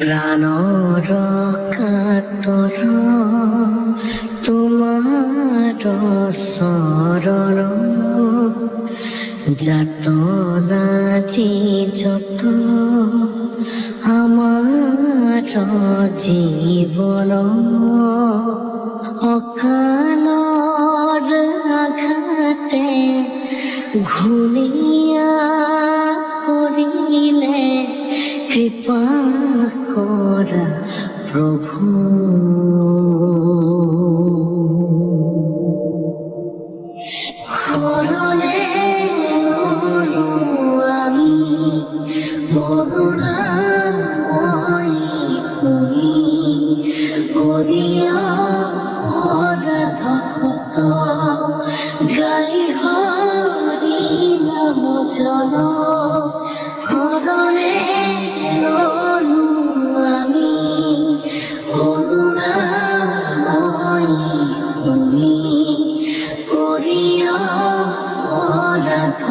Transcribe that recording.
প্রাণৰ কাতৰ তোমাৰ চৰণ যাতনা যত আমাৰ জীৱন অকালৰ আঘাতে ঘূণীয়া কৰিলে কৃপা কৰা প্ৰভু শৰণে ৰ'লো আমি মৰুৰাম হৈ তুমি কৰিয়া অৰাধ গাই হৰি নাম জন শৰণে ৰ'লো আমি মৰুৰাম হৈ তুমি কৰিয়া অৰাধ